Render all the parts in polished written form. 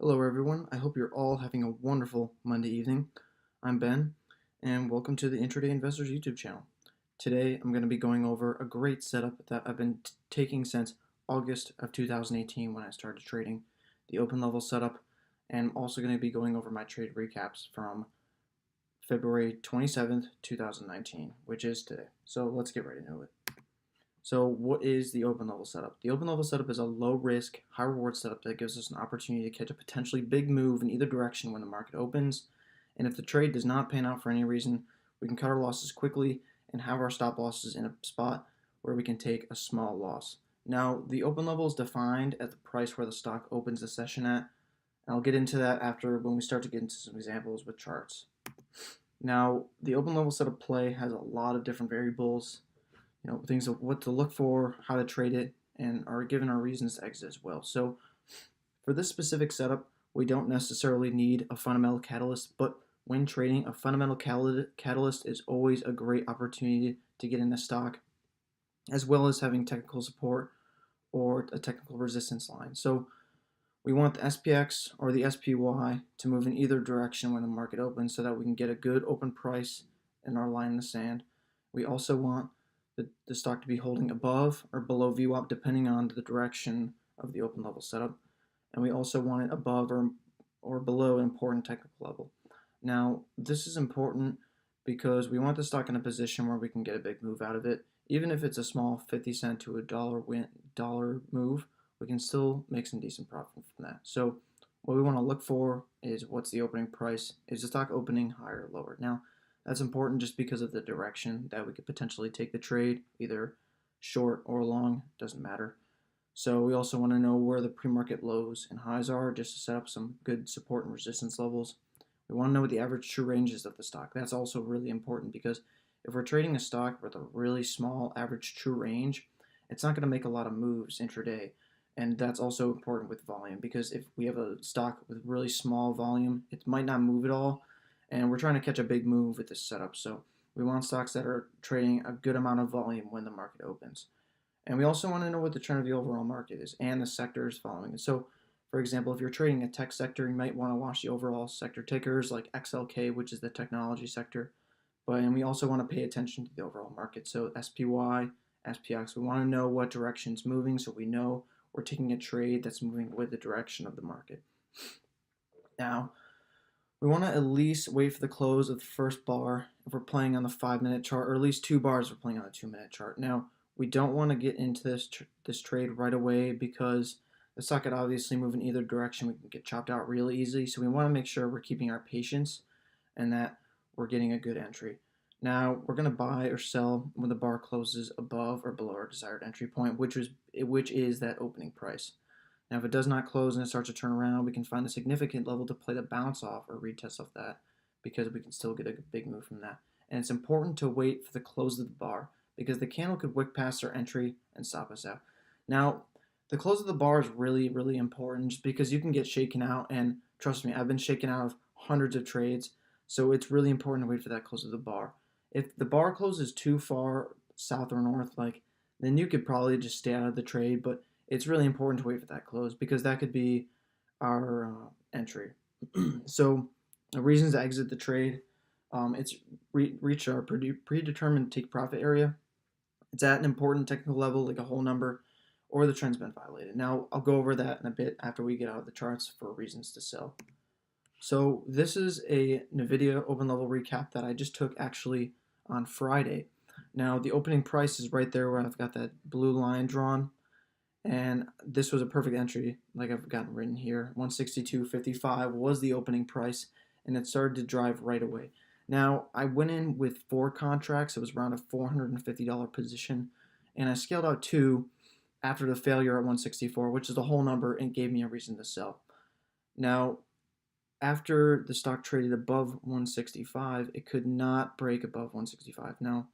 Hello everyone, I hope you're all having a wonderful Monday evening. I'm Ben, and welcome to the Intraday Investors YouTube channel. Today I'm going to be going over a great setup that I've been taking since August of 2018 when I started trading, the open level setup, and I'm also going to be going over my trade recaps from February 27th, 2019, which is today. So let's get right into it. So what is the open level setup? The open level setup is a low risk, high reward setup that gives us an opportunity to catch a potentially big move in either direction when the market opens. And if the trade does not pan out for any reason, we can cut our losses quickly and have our stop losses in a spot where we can take a small loss. Now, the open level is defined at the price where the stock opens the session at. And I'll get into that after when we start to get into some examples with charts. Now, the open level setup play has a lot of different variables, things of what to look for, how to trade it, and are given our reasons to exit as well. So for this specific setup, we don't necessarily need a fundamental catalyst, but when trading, a fundamental catalyst is always a great opportunity to get in the stock, as well as having technical support or a technical resistance line. So we want the SPX or the SPY to move in either direction when the market opens so that we can get a good open price in our line in the sand. We also want the stock to be holding above or below VWAP depending on the direction of the open level setup. And we also want it above or below an important technical level. Now, this is important because we want the stock in a position where we can get a big move out of it. Even if it's a small 50 cent to a dollar move, we can still make some decent profit from that. So what we want to look for is what's the opening price. Is the stock opening higher or lower? Now, that's important just because of the direction that we could potentially take the trade, either short or long, doesn't matter. So we also want to know where the pre-market lows and highs are just to set up some good support and resistance levels. We want to know what the average true range is of the stock. That's also really important because if we're trading a stock with a really small average true range, it's not going to make a lot of moves intraday. And that's also important with volume because if we have a stock with really small volume, it might not move at all. And we're trying to catch a big move with this setup. So we want stocks that are trading a good amount of volume when the market opens. And we also want to know what the trend of the overall market is and the sectors following it. So, for example, if you're trading a tech sector, you might want to watch the overall sector tickers like XLK, which is the technology sector. And we also want to pay attention to the overall market. So SPY, SPX, we want to know what direction it's moving so we know we're taking a trade that's moving with the direction of the market. Now, we want to at least wait for the close of the first bar if we're playing on the 5-minute chart, or at least 2 bars if we're playing on the 2-minute chart. Now, we don't want to get into this trade right away because the stock could obviously move in either direction. We can get chopped out really easily, so we want to make sure we're keeping our patience and that we're getting a good entry. Now, we're going to buy or sell when the bar closes above or below our desired entry point, which is that opening price. Now, if it does not close and it starts to turn around, we can find a significant level to play the bounce off or retest off that because we can still get a big move from that. And it's important to wait for the close of the bar because the candle could wick past our entry and stop us out. Now, the close of the bar is really, really important just because you can get shaken out. And trust me, I've been shaken out of hundreds of trades. So it's really important to wait for that close of the bar. If the bar closes too far south or north, then you could probably just stay out of the trade. But it's really important to wait for that close because that could be our entry. So the reasons to exit the trade, it's reach our predetermined take profit area. It's at an important technical level, like a whole number, or the trend's been violated. Now, I'll go over that in a bit after we get out of the charts for reasons to sell. So this is a NVDA open level recap that I just took actually on Friday. Now, the opening price is right there where I've got that blue line drawn. And this was a perfect entry, like I've got written here. 162.55 was the opening price, and it started to drive right away. Now, I went in with 4 contracts. It was around a $450 position, and I scaled out 2 after the failure at 164, which is the whole number, and gave me a reason to sell. Now, after the stock traded above 165, it could not break above 165. Now,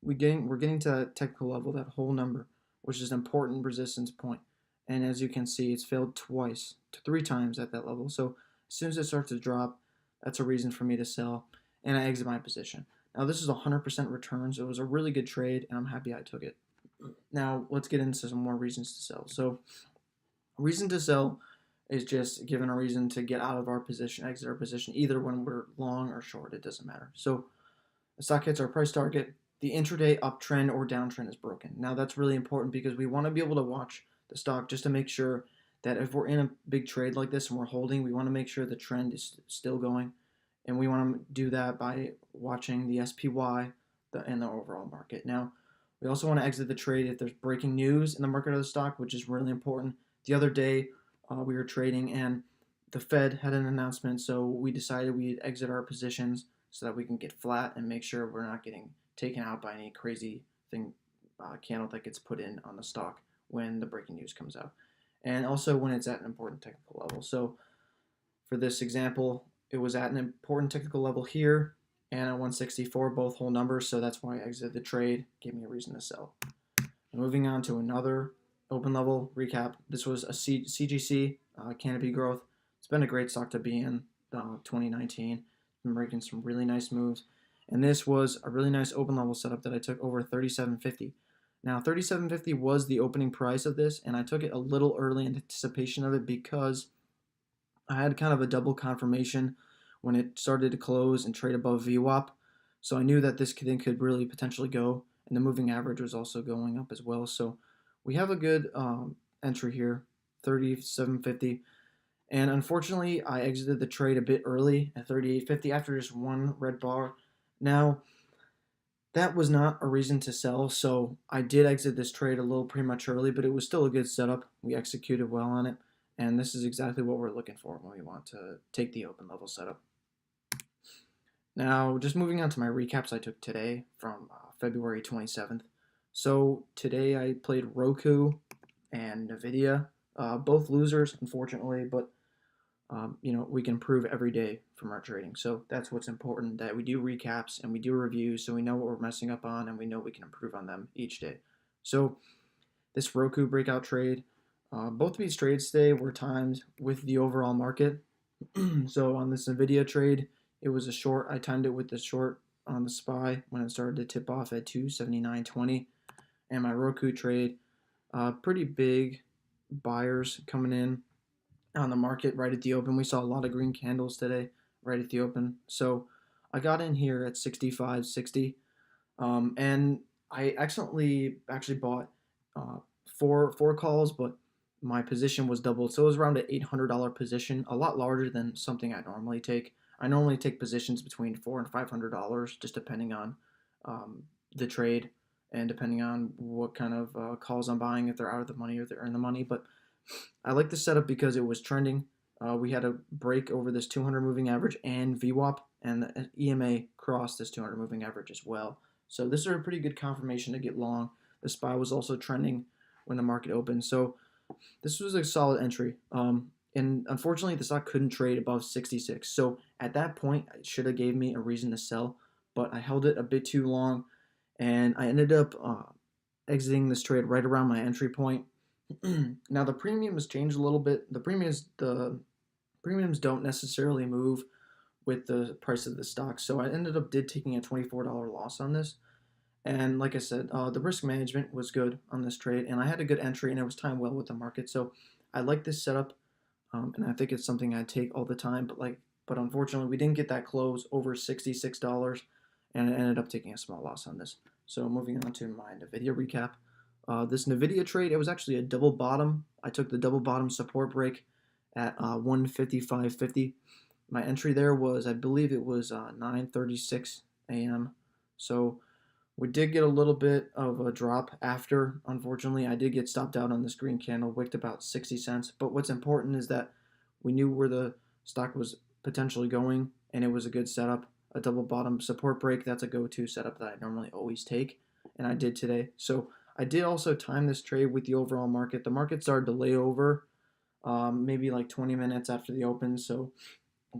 we're getting to that technical level, that whole number, which is an important resistance point. And as you can see, it's failed twice to 3 times at that level. So as soon as it starts to drop, that's a reason for me to sell, and I exit my position. Now, this is 100% return, so it was a really good trade, and I'm happy I took it. Now, let's get into some more reasons to sell. So, reason to sell is just given a reason to get out of our position, exit our position, either when we're long or short, it doesn't matter. So the stock hits our price target, the intraday uptrend or downtrend is broken. Now that's really important because we want to be able to watch the stock just to make sure that if we're in a big trade like this and we're holding, we want to make sure the trend is still going. And we want to do that by watching the SPY and the overall market. Now, we also want to exit the trade if there's breaking news in the market of the stock, which is really important. The other day, we were trading and the Fed had an announcement, so we decided we'd exit our positions so that we can get flat and make sure we're not getting taken out by any crazy candle that gets put in on the stock when the breaking news comes out. And also when it's at an important technical level. So for this example, it was at an important technical level here and at 164, both whole numbers, so that's why I exited the trade, gave me a reason to sell. Moving on to another open level recap. This was a CGC, Canopy Growth. It's been a great stock to be in 2019. Been making some really nice moves. And this was a really nice open level setup that I took over 37.50. Now, 37.50 was the opening price of this, and I took it a little early in anticipation of it because I had kind of a double confirmation when it started to close and trade above VWAP. So I knew that this thing could really potentially go, and the moving average was also going up as well. So we have a good entry here, 37.50. And unfortunately, I exited the trade a bit early at 38.50 after just one red bar. Now, that was not a reason to sell, so I did exit this trade a little prematurely, but it was still a good setup. We executed well on it, and this is exactly what we're looking for when we want to take the open level setup. Now, just moving on to my recaps I took today from February 27th. So today I played Roku and NVDA, both losers, unfortunately, but we can improve every day from our trading. So that's what's important, that we do recaps and we do reviews so we know what we're messing up on and we know we can improve on them each day. So this Roku breakout trade, both of these trades today were timed with the overall market. So on this NVIDIA trade, it was a short. I timed it with the short on the SPY when it started to tip off at 279.20. And my Roku trade, pretty big buyers coming in on the market right at the open. We saw a lot of green candles today right at the open. So I got in here at 65.60. And I actually bought four calls, but my position was doubled. So it was around an $800 position, a lot larger than something I normally take. I normally take positions between $400 and $500, just depending on the trade and depending on what kind of calls I'm buying, if they're out of the money or they're in the money. But I like the setup because it was trending. We had a break over this 200 moving average and VWAP, and the EMA crossed this 200 moving average as well. So this is a pretty good confirmation to get long. The SPY was also trending when the market opened. So this was a solid entry. And unfortunately, the stock couldn't trade above 66. So at that point, it should have gave me a reason to sell, but I held it a bit too long, and I ended up exiting this trade right around my entry point. Now the premium has changed a little bit. The premiums don't necessarily move with the price of the stock, so I ended up taking a $24 loss on this. And like I said, the risk management was good on this trade, and I had a good entry, and it was timed well with the market. So I like this setup, and I think it's something I take all the time. But unfortunately, we didn't get that close over $66, and I ended up taking a small loss on this. So moving on to my NVIDIA recap. This NVIDIA trade, it was actually a double bottom. I took the double bottom support break at 155.50. My entry there was, I believe it was 9:36 a.m. So we did get a little bit of a drop after. Unfortunately, I did get stopped out on this green candle, wicked about 60 cents. But what's important is that we knew where the stock was potentially going, and it was a good setup. A double bottom support break, that's a go-to setup that I normally always take, and I did today. So I did also time this trade with the overall market. The market started to lay over maybe like 20 minutes after the open, so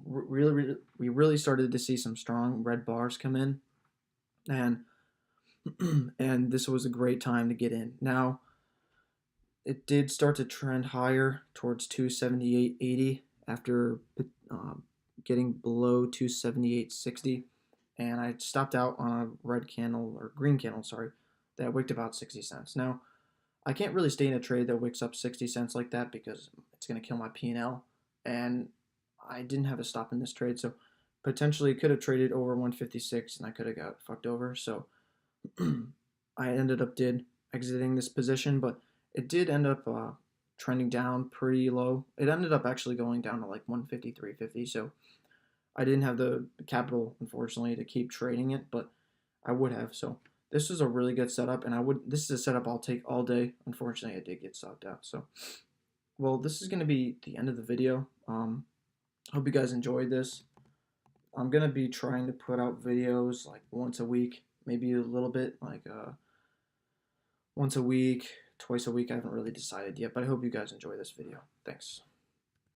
we really started to see some strong red bars come in, and and this was a great time to get in. Now, it did start to trend higher towards 278.80 after getting below 278.60, and I stopped out on a red candle, or green candle, sorry, that wicked about 60 cents. Now, I can't really stay in a trade that wicks up 60 cents like that because it's going to kill my P&L. And I didn't have a stop in this trade, so potentially could have traded over 156 and I could have got fucked over. So I ended up exiting this position, but it did end up trending down pretty low. It ended up actually going down to like 153.50. So I didn't have the capital, unfortunately, to keep trading it, but I would have. So this is a really good setup, and this is a setup I'll take all day. Unfortunately, I did get stopped out. So, well, this is going to be the end of the video. Hope you guys enjoyed this. I'm going to be trying to put out videos like once a week, maybe a little bit like once a week, twice a week. I haven't really decided yet, but I hope you guys enjoy this video. Thanks.